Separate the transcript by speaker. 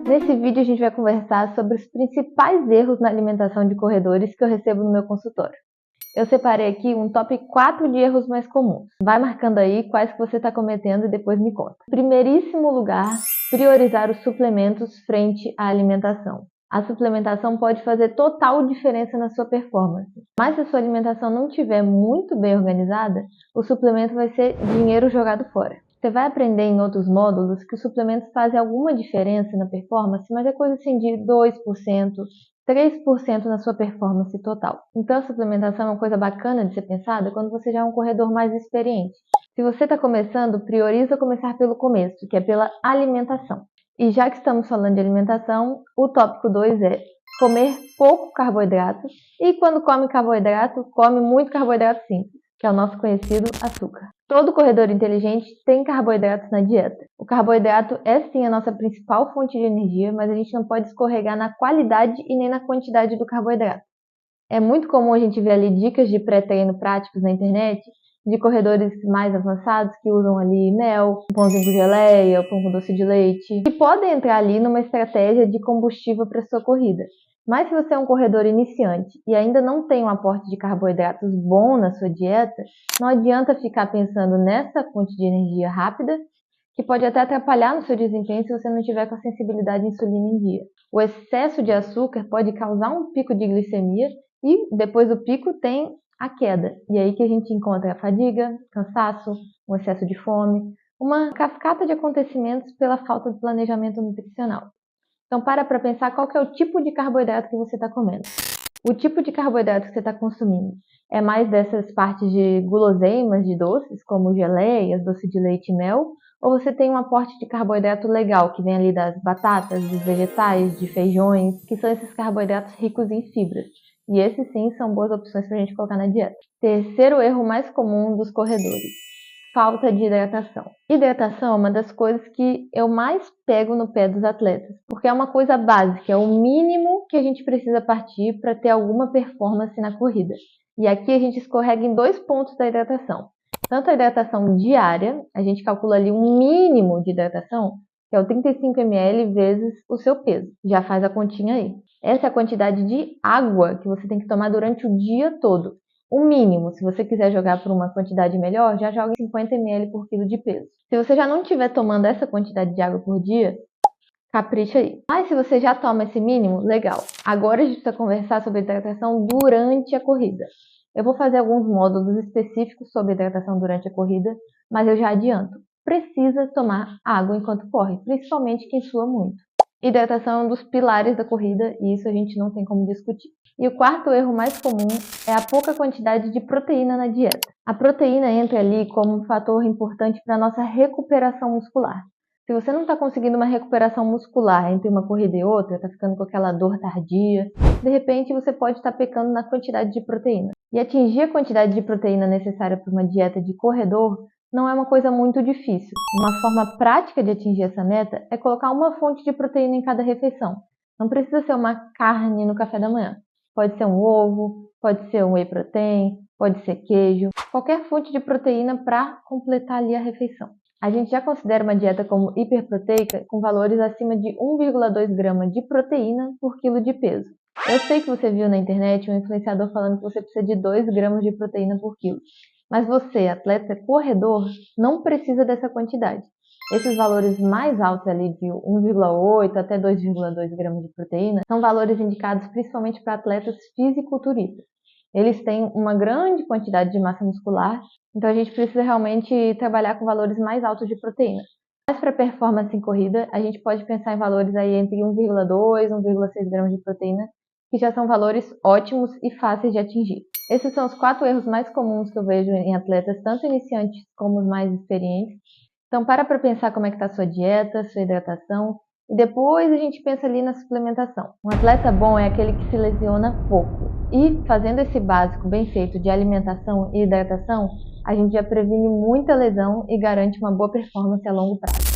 Speaker 1: Nesse vídeo a gente vai conversar sobre os principais erros na alimentação de corredores que eu recebo no meu consultório. Eu separei aqui um top 4 de erros mais comuns. Vai marcando aí quais que você está cometendo e depois me conta. Em primeiríssimo lugar, priorizar os suplementos frente à alimentação. A suplementação pode fazer total diferença na sua performance, mas se a sua alimentação não estiver muito bem organizada, o suplemento vai ser dinheiro jogado fora. Você vai aprender em outros módulos que os suplementos fazem alguma diferença na performance, mas é coisa assim de 2%, 3% na sua performance total. Então a suplementação é uma coisa bacana de ser pensada quando você já é um corredor mais experiente. Se você está começando, prioriza começar pelo começo, que é pela alimentação. E já que estamos falando de alimentação, o tópico 2 é comer pouco carboidrato. E quando come carboidrato, come muito carboidrato simples, que é o nosso conhecido açúcar. Todo corredor inteligente tem carboidratos na dieta. O carboidrato é sim a nossa principal fonte de energia, mas a gente não pode escorregar na qualidade e nem na quantidade do carboidrato. É muito comum a gente ver ali dicas de pré-treino práticos na internet, de corredores mais avançados que usam ali mel, pãozinho com geleia, pão com doce de leite, e podem entrar ali numa estratégia de combustível para sua corrida. Mas se você é um corredor iniciante e ainda não tem um aporte de carboidratos bom na sua dieta, não adianta ficar pensando nessa fonte de energia rápida, que pode até atrapalhar no seu desempenho se você não tiver com a sensibilidade à insulina em dia. O excesso de açúcar pode causar um pico de glicemia e depois do pico tem a queda. E aí que a gente encontra a fadiga, cansaço, um excesso de fome, uma cascata de acontecimentos pela falta de planejamento nutricional. Então para pensar qual que é o tipo de carboidrato que você está comendo. O tipo de carboidrato que você está consumindo é mais dessas partes de guloseimas, de doces, como geleias, doce de leite e mel, ou você tem um aporte de carboidrato legal, que vem ali das batatas, dos vegetais, de feijões, que são esses carboidratos ricos em fibras. E esses sim são boas opções para a gente colocar na dieta. Terceiro erro mais comum dos corredores: falta de hidratação. Hidratação é uma das coisas que eu mais pego no pé dos atletas, porque é uma coisa básica, é o mínimo que a gente precisa partir para ter alguma performance na corrida. E aqui a gente escorrega em 2 pontos da hidratação. Tanto a hidratação diária, a gente calcula ali um mínimo de hidratação, que é o 35 ml vezes o seu peso. Já faz a continha aí. Essa é a quantidade de água que você tem que tomar durante o dia todo. O mínimo, se você quiser jogar por uma quantidade melhor, já joga 50 ml por quilo de peso. Se você já não estiver tomando essa quantidade de água por dia, capricha aí. Mas se você já toma esse mínimo, legal. Agora a gente precisa conversar sobre hidratação durante a corrida. Eu vou fazer alguns módulos específicos sobre hidratação durante a corrida, mas eu já adianto. Precisa tomar água enquanto corre, principalmente quem sua muito. Hidratação é um dos pilares da corrida e isso a gente não tem como discutir. E o quarto erro mais comum é a pouca quantidade de proteína na dieta. A proteína entra ali como um fator importante para a nossa recuperação muscular. Se você não está conseguindo uma recuperação muscular entre uma corrida e outra, está ficando com aquela dor tardia, de repente você pode estar pecando na quantidade de proteína. E atingir a quantidade de proteína necessária para uma dieta de corredor não é uma coisa muito difícil. Uma forma prática de atingir essa meta é colocar uma fonte de proteína em cada refeição. Não precisa ser uma carne no café da manhã. Pode ser um ovo, pode ser um whey protein, pode ser queijo, qualquer fonte de proteína para completar ali a refeição. A gente já considera uma dieta como hiperproteica com valores acima de 1,2 grama de proteína por quilo de peso. Eu sei que você viu na internet um influenciador falando que você precisa de 2 gramas de proteína por quilo. Mas você, atleta corredor, não precisa dessa quantidade. Esses valores mais altos ali de 1,8 até 2,2 gramas de proteína são valores indicados principalmente para atletas fisiculturistas. Eles têm uma grande quantidade de massa muscular, então a gente precisa realmente trabalhar com valores mais altos de proteína. Mas para performance em corrida, a gente pode pensar em valores aí entre 1,2 e 1,6 gramas de proteína, que já são valores ótimos e fáceis de atingir. Esses são os 4 erros mais comuns que eu vejo em atletas, tanto iniciantes como os mais experientes. Então para pensar como é que está a sua dieta, sua hidratação, e depois a gente pensa ali na suplementação. Um atleta bom é aquele que se lesiona pouco. E fazendo esse básico bem feito de alimentação e hidratação, a gente já previne muita lesão e garante uma boa performance a longo prazo.